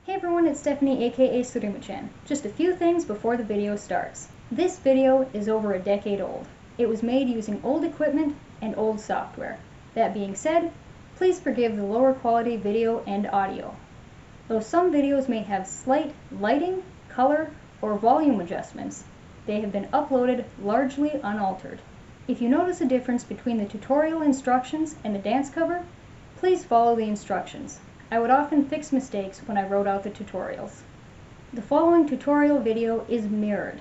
Hey everyone, it's Stephanie aka Surimuchan. Just a few things before the video starts. This video is over a decade old. It was made using old equipment and old software. That being said, please forgive the lower quality video and audio. Though some videos may have slight lighting, color, or volume adjustments, they have been uploaded largely unaltered. If you notice a difference between the tutorial instructions and the dance cover, please follow the instructions. I would often fix mistakes when I wrote out the tutorials. The following tutorial video is mirrored.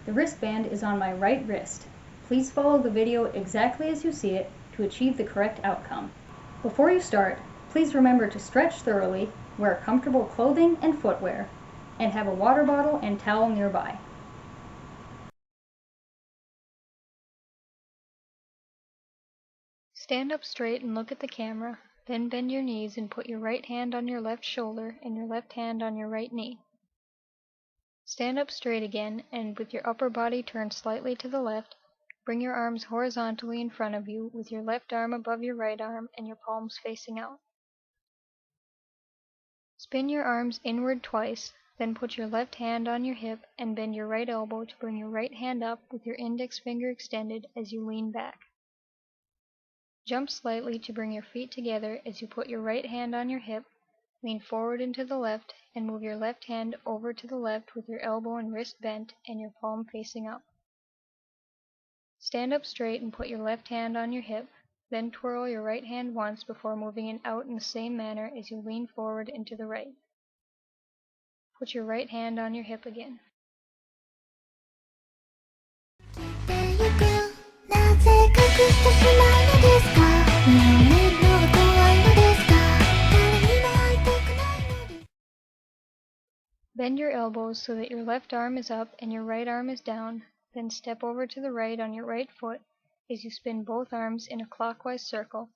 The wristband is on my right wrist. Please follow the video exactly as you see it to achieve the correct outcome. Before you start, please remember to stretch thoroughly, wear comfortable clothing and footwear, and have a water bottle and towel nearby. Stand up straight and look at the camera. Then bend your knees and put your right hand on your left shoulder and your left hand on your right knee. Stand up straight again and with your upper body turned slightly to the left, bring your arms horizontally in front of you with your left arm above your right arm and your palms facing out. Spin your arms inward twice, then put your left hand on your hip and bend your right elbow to bring your right hand up with your index finger extended as you lean back. Jump slightly to bring your feet together as you put your right hand on your hip, lean forward and to the left, and move your left hand over to the left with your elbow and wrist bent and your palm facing up. Stand up straight and put your left hand on your hip, then twirl your right hand once before moving it out in the same manner as you lean forward and to the right. Put your right hand on your hip again. Bend your elbows so that your left arm is up and your right arm is down, then step over to the right on your right foot as you spin both arms in a clockwise circle,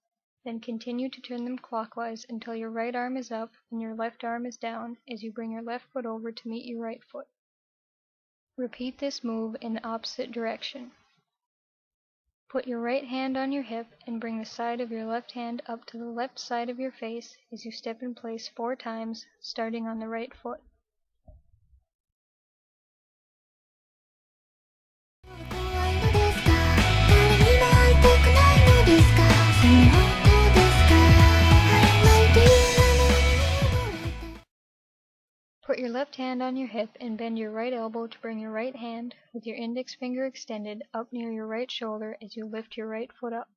then continue to turn them clockwise until your right arm is up and your left arm is down as you bring your left foot over to meet your right foot. Repeat this move in the opposite direction. Put your right hand on your hip and bring the side of your left hand up to the left side of your face as you step in place 4 times, starting on the right foot. Put your left hand on your hip and bend your right elbow to bring your right hand, with your index finger extended, up near your right shoulder as you lift your right foot up.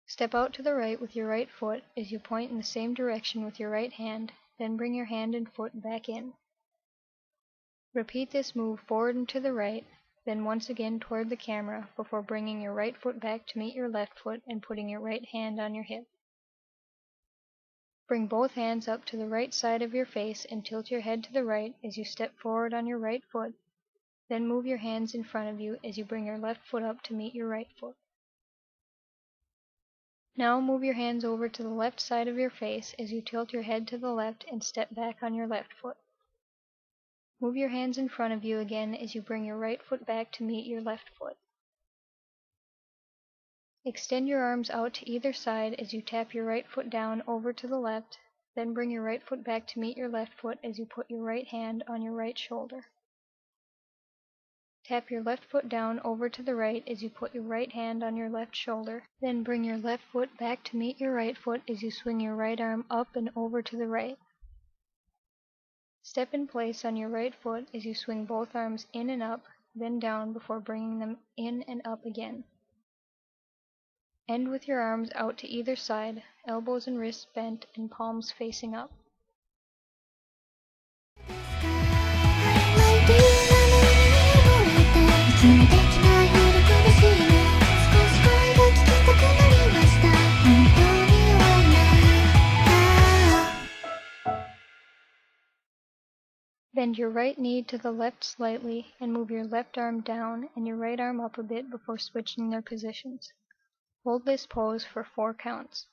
Step out to the right with your right foot as you point in the same direction with your right hand, then bring your hand and foot back in. Repeat this move forward and to the right, then once again toward the camera before bringing your right foot back to meet your left foot and putting your right hand on your hip. Bring both hands up to the right side of your face and tilt your head to the right as you step forward on your right foot, then move your hands in front of you as you bring your left foot up to meet your right foot. Now move your hands over to the left side of your face as you tilt your head to the left and step back on your left foot. Move your hands in front of you again as you bring your right foot back to meet your left foot. Extend your arms out to either side as you tap your right foot down over to the left, then bring your right foot back to meet your left foot as you put your right hand on your right shoulder. Tap your left foot down over to the right as you put your right hand on your left shoulder, then bring your left foot back to meet your right foot as you swing your right arm up and over to the right. Step in place on your right foot as you swing both arms in and up, then down before bringing them in and up again. End with your arms out to either side, elbows and wrists bent and palms facing up. Bend your right knee to the left slightly and move your left arm down and your right arm up a bit before switching their positions. Hold this pose for 4 counts.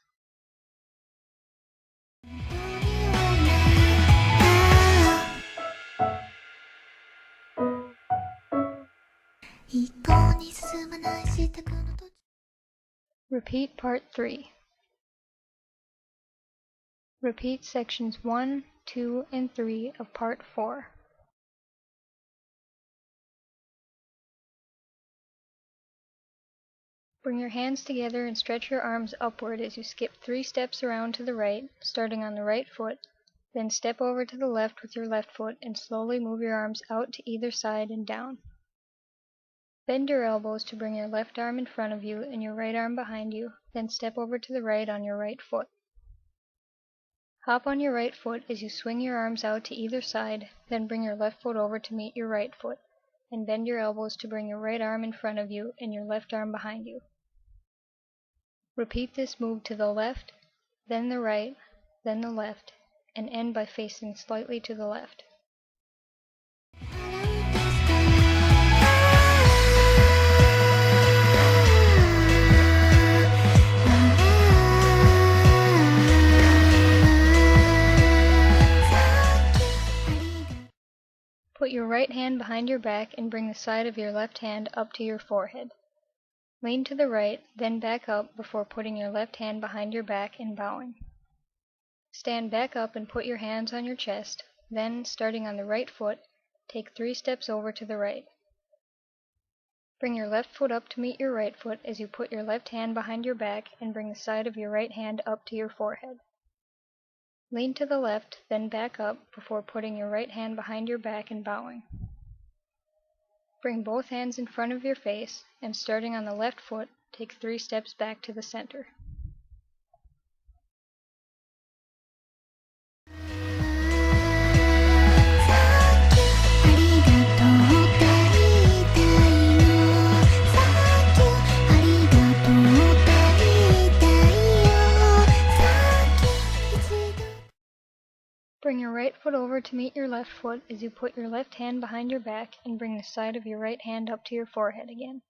Repeat part 3. Repeat sections 1, 2, and 3 of Part 4. Bring your hands together and stretch your arms upward as you skip 3 steps around to the right, starting on the right foot, then step over to the left with your left foot and slowly move your arms out to either side and down. Bend your elbows to bring your left arm in front of you and your right arm behind you, then step over to the right on your right foot. Hop on your right foot as you swing your arms out to either side, then bring your left foot over to meet your right foot, and bend your elbows to bring your right arm in front of you and your left arm behind you. Repeat this move to the left, then the right, then the left, and end by facing slightly to the left. Put your right hand behind your back and bring the side of your left hand up to your forehead. Lean to the right, then back up before putting your left hand behind your back and bowing. Stand back up and put your hands on your chest, then, starting on the right foot, take 3 steps over to the right. Bring your left foot up to meet your right foot as you put your left hand behind your back and bring the side of your right hand up to your forehead. Lean to the left, then back up before putting your right hand behind your back and bowing. Bring both hands in front of your face, and starting on the left foot, take 3 steps back to the center. Bring your right foot over to meet your left foot as you put your left hand behind your back and bring the side of your right hand up to your forehead again.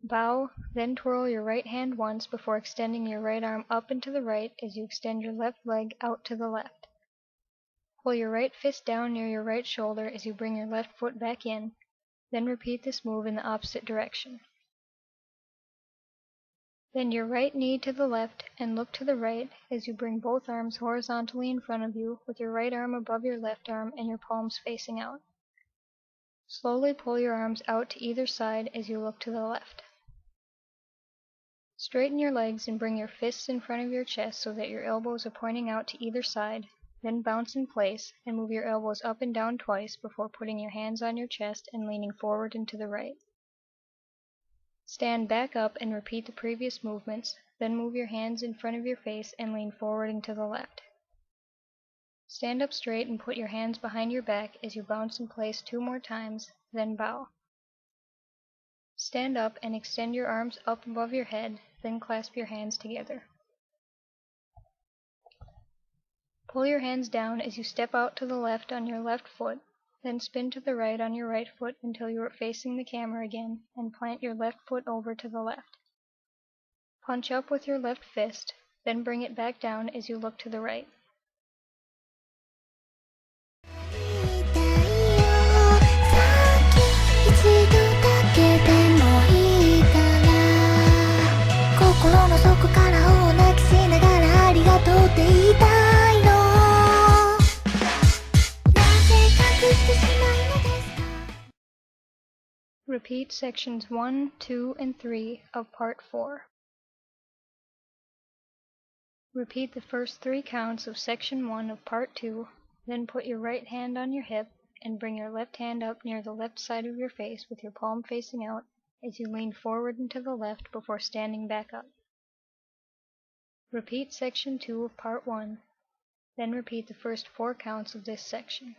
Bow, then twirl your right hand once before extending your right arm up and to the right as you extend your left leg out to the left. Pull your right fist down near your right shoulder as you bring your left foot back in, then repeat this move in the opposite direction. Bend your right knee to the left and look to the right as you bring both arms horizontally in front of you with your right arm above your left arm and your palms facing out. Slowly pull your arms out to either side as you look to the left. Straighten your legs and bring your fists in front of your chest so that your elbows are pointing out to either side, then bounce in place and move your elbows up and down twice before putting your hands on your chest and leaning forward and to the right. Stand back up and repeat the previous movements, then move your hands in front of your face and lean forward and to the left. Stand up straight and put your hands behind your back as you bounce in place 2 more times, then bow. Stand up and extend your arms up above your head, then clasp your hands together. Pull your hands down as you step out to the left on your left foot, then spin to the right on your right foot until you are facing the camera again and plant your left foot over to the left. Punch up with your left fist, then bring it back down as you look to the right. Repeat sections 1, 2, and 3 of Part 4. Repeat the first 3 counts of Section 1 of Part 2, then put your right hand on your hip and bring your left hand up near the left side of your face with your palm facing out as you lean forward and to the left before standing back up. Repeat Section 2 of Part 1, then repeat the first 4 counts of this section.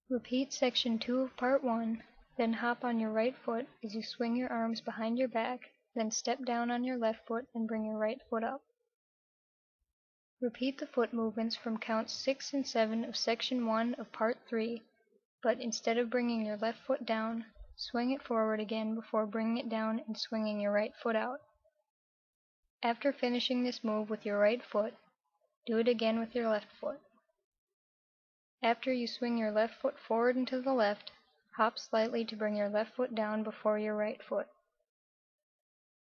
Repeat Section 2 of Part 1, then hop on your right foot as you swing your arms behind your back, then step down on your left foot and bring your right foot up. Repeat the foot movements from counts 6 and 7 of Section 1 of Part 3, but instead of bringing your left foot down, swing it forward again before bringing it down and swinging your right foot out. After finishing this move with your right foot, do it again with your left foot. After you swing your left foot forward and to the left, hop slightly to bring your left foot down before your right foot.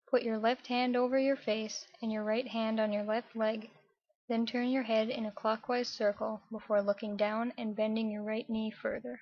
Put your left hand over your face and your right hand on your left leg, then turn your head in a clockwise circle before looking down and bending your right knee further.